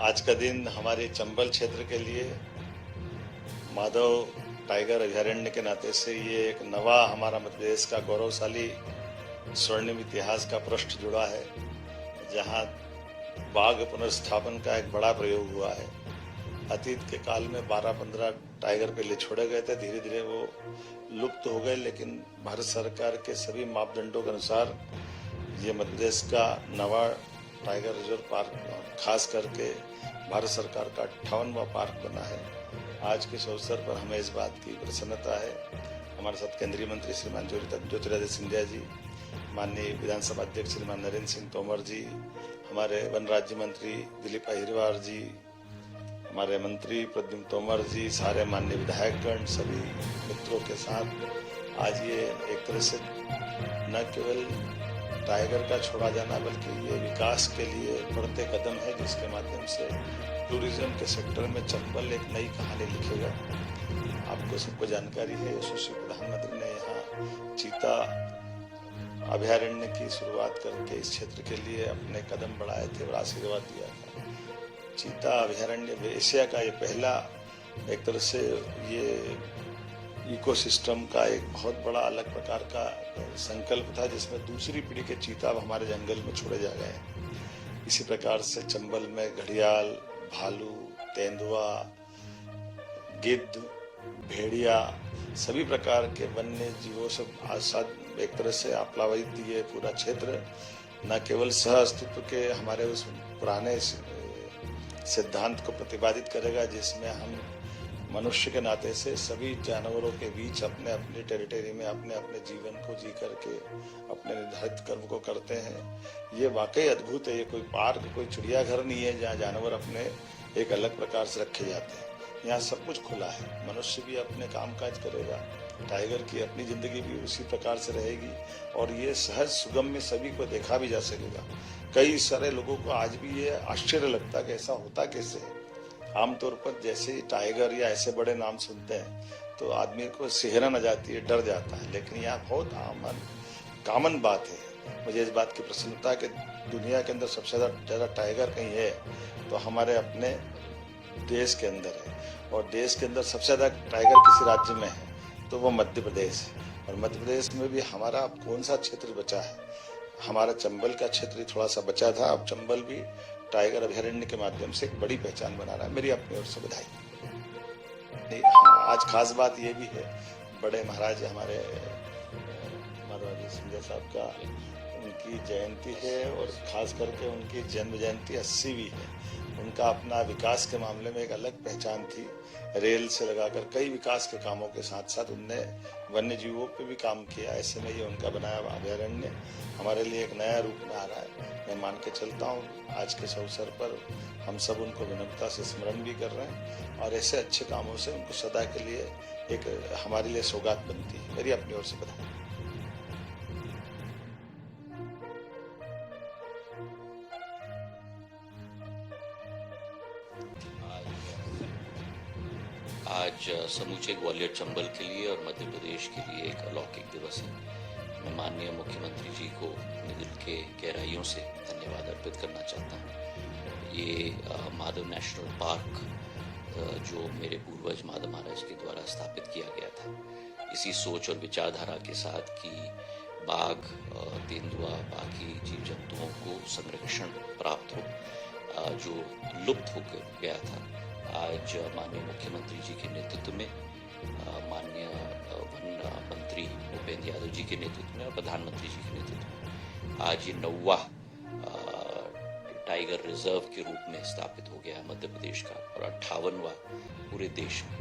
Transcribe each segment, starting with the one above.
आज का दिन हमारे चंबल क्षेत्र के लिए माधव टाइगर अभयारण्य के नाते से ये एक नवा हमारा मध्य प्रदेश का गौरवशाली स्वर्णिम इतिहास का पृष्ठ जुड़ा है, जहां बाघ पुनर्स्थापन का एक बड़ा प्रयोग हुआ है। अतीत के काल में 12-15 टाइगर पहले छोड़े गए थे, धीरे धीरे वो लुप्त हो गए, लेकिन भारत सरकार के सभी मापदंडों के अनुसार ये मध्य प्रदेश का नवा टाइगर रिजर्व पार्क खास करके भारत सरकार का 58वां पार्क बना है। आज के इस अवसर पर हमें इस बात की प्रसन्नता है, हमारे साथ केंद्रीय मंत्री श्रीमान ज्योतिरादित्य सिंधिया जी, माननीय विधानसभा अध्यक्ष श्रीमान नरेंद्र सिंह तोमर जी, हमारे वन राज्य मंत्री दिलीप अहिरवार जी, हमारे मंत्री प्रद्युम्न तोमर जी, सारे माननीय विधायकगण, सभी मित्रों के साथ आज ये एक तरह से न केवल टाइगर का छोड़ा जाना बल्कि ये विकास के लिए बढ़ते कदम है, जिसके माध्यम से टूरिज्म के सेक्टर में चंबल एक नई कहानी लिखेगा। आपको सबको जानकारी है, यशस्वी प्रधानमंत्री ने यहाँ चीता अभयारण्य की शुरुआत करके इस क्षेत्र के लिए अपने कदम बढ़ाए थे और आशीर्वाद दिया था। चीता अभयारण्य एशिया का ये पहला एक तरह से ये इकोसिस्टम का एक बहुत बड़ा अलग प्रकार का संकल्प था, जिसमें दूसरी पीढ़ी के चीता अब हमारे जंगल में छोड़े जा गए हैं। इसी प्रकार से चंबल में घड़ियाल, भालू, तेंदुआ, गिद्ध, भेड़िया, सभी प्रकार के वन्य जीवों से आसाद एक तरह से आप्लावित ये पूरा क्षेत्र न केवल सह अस्तित्व के हमारे उस पुराने सिद्धांत को प्रतिपादित करेगा, जिसमें हम मनुष्य के नाते से सभी जानवरों के बीच अपने अपने टेरिटरी में अपने अपने जीवन को जी करके अपने निर्धारित कर्म को करते हैं। ये वाकई अद्भुत है। ये कोई पार्क, कोई चिड़ियाघर नहीं है जहाँ जानवर अपने एक अलग प्रकार से रखे जाते हैं। यहाँ सब कुछ खुला है, मनुष्य भी अपने कामकाज करेगा, टाइगर की अपनी जिंदगी भी उसी प्रकार से रहेगी और ये सहज सुगम्य सभी को देखा भी जा सकेगा। कई सारे लोगों को आज भी ये आश्चर्य लगता है कि ऐसा होता कैसे है। आमतौर पर जैसे टाइगर या ऐसे बड़े नाम सुनते हैं तो आदमी को सिहरन आ जाती है, डर जाता है, लेकिन यहाँ बहुत कॉमन बात है। मुझे इस बात की प्रसन्नता है कि दुनिया के अंदर सबसे ज्यादा टाइगर कहीं है तो हमारे अपने देश के अंदर है, और देश के अंदर सबसे ज्यादा टाइगर किसी राज्य में है तो वो मध्य प्रदेश है। और मध्य प्रदेश में भी हमारा अब कौन सा क्षेत्र बचा है? हमारा चंबल का क्षेत्र थोड़ा सा बचा था। अब चंबल भी टाइगर अभयारण्य के माध्यम से एक बड़ी पहचान बना रहा है। मेरी अपनी ओर से बधाई। आज खास बात ये भी है, बड़े महाराज हमारे माधव सिंधिया साहब का उनकी जयंती है और खास करके उनकी जन्म जयंती 80वीं है। उनका अपना विकास के मामले में एक अलग पहचान थी। रेल से लगाकर कई विकास के कामों के साथ साथ उनने वन्य जीवों पे भी काम किया। ऐसे में ये उनका बनाया अभयारण्य हमारे लिए एक नया रूप में आ रहा है। मैं मान के चलता हूँ आज के इस अवसर पर हम सब उनको विनम्रता से स्मरण भी कर रहे हैं और ऐसे अच्छे कामों से उनको सदा के लिए एक हमारे लिए सौगात बनती है। मेरी अपनी ओर से बधाई। आज समूचे ग्वालियर चंबल के लिए और मध्य प्रदेश के लिए एक अलौकिक दिवस है। मैं माननीय मुख्यमंत्री जी को अपने दिल के गहराइयों से धन्यवाद अर्पित करना चाहता हूँ। ये माधव नेशनल पार्क जो मेरे पूर्वज माधव महाराज के द्वारा स्थापित किया गया था, इसी सोच और विचारधारा के साथ कि बाघ, तेंदुआ, बाकी जीव जंतुओं को संरक्षण प्राप्त हो जो लुप्त हो गया था। आज माननीय मुख्यमंत्री जी के नेतृत्व में, माननीय वन मंत्री भूपेंद्र यादव जी के नेतृत्व में और प्रधानमंत्री जी के नेतृत्व में आज ये 9वां टाइगर रिजर्व के रूप में स्थापित हो गया मध्य प्रदेश का और 58वां पूरे देश में।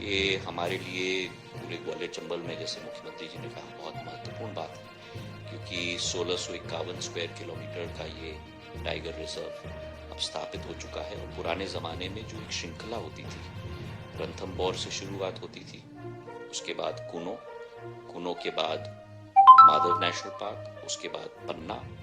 ये हमारे लिए पूरे ग्वालियर चंबल में, जैसे मुख्यमंत्री जी ने कहा, बहुत महत्वपूर्ण बात है, क्योंकि 1651 स्क्वायर किलोमीटर का ये टाइगर रिजर्व स्थापित हो चुका है। और पुराने जमाने में जो एक श्रृंखला होती थी, रणथंभौर से शुरुआत होती थी, उसके बाद कुनो के बाद माधव नेशनल पार्क, उसके बाद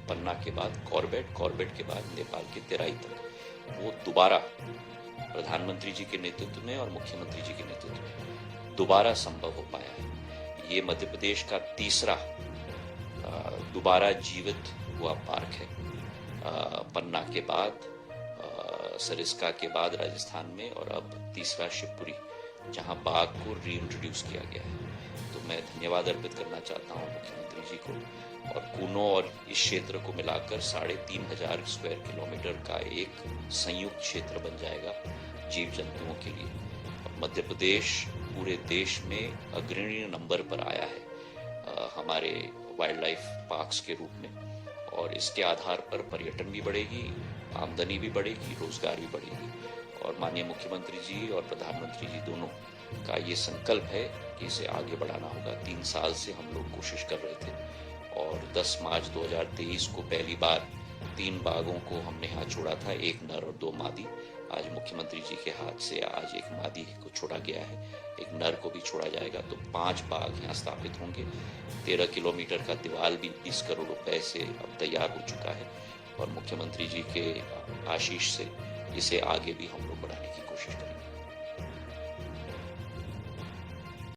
पन्ना के बाद कॉर्बेट के बाद नेपाल के तेराई तक वो दोबारा प्रधानमंत्री जी के नेतृत्व में और मुख्यमंत्री जी के नेतृत्व में दोबारा संभव हो पाया है। ये मध्य प्रदेश का तीसरा दोबारा जीवित हुआ पार्क है। पन्ना के बाद सरिस्का के बाद राजस्थान में, और अब तीसरा शिवपुरी, जहां बाघ को रीइंट्रोड्यूस किया गया है। तो मैं धन्यवाद अर्पित करना चाहता हूं मुख्यमंत्री जी को, और कूनो और इस क्षेत्र को मिलाकर 3500 स्क्वायर किलोमीटर का एक संयुक्त क्षेत्र बन जाएगा जीव जंतुओं के लिए। और मध्य प्रदेश पूरे देश में अग्रणी नंबर पर आया है हमारे वाइल्ड लाइफ पार्क्स के रूप में, और इसके आधार पर पर्यटन भी बढ़ेगी, आमदनी भी बढ़ेगी, रोजगार भी बढ़ेगी। और माननीय मुख्यमंत्री जी और प्रधानमंत्री जी दोनों का ये संकल्प है कि इसे आगे बढ़ाना होगा। 3 साल से हम लोग कोशिश कर रहे थे, और 10 मार्च 2023 को पहली बार 3 बाघों को हमने यहाँ छोड़ा था, 1 नर और 2 मादी। आज मुख्यमंत्री जी के हाथ से आज एक मादी को छोड़ा गया है, एक नर को भी छोड़ा जाएगा, तो 5 बाघ यहाँ स्थापित होंगे। 13 किलोमीटर का दीवार भी 20 करोड़ रुपए से अब तैयार हो चुका है, और मुख्यमंत्री जी के आशीष से इसे आगे भी हम लोग बढ़ाने की कोशिश करेंगे।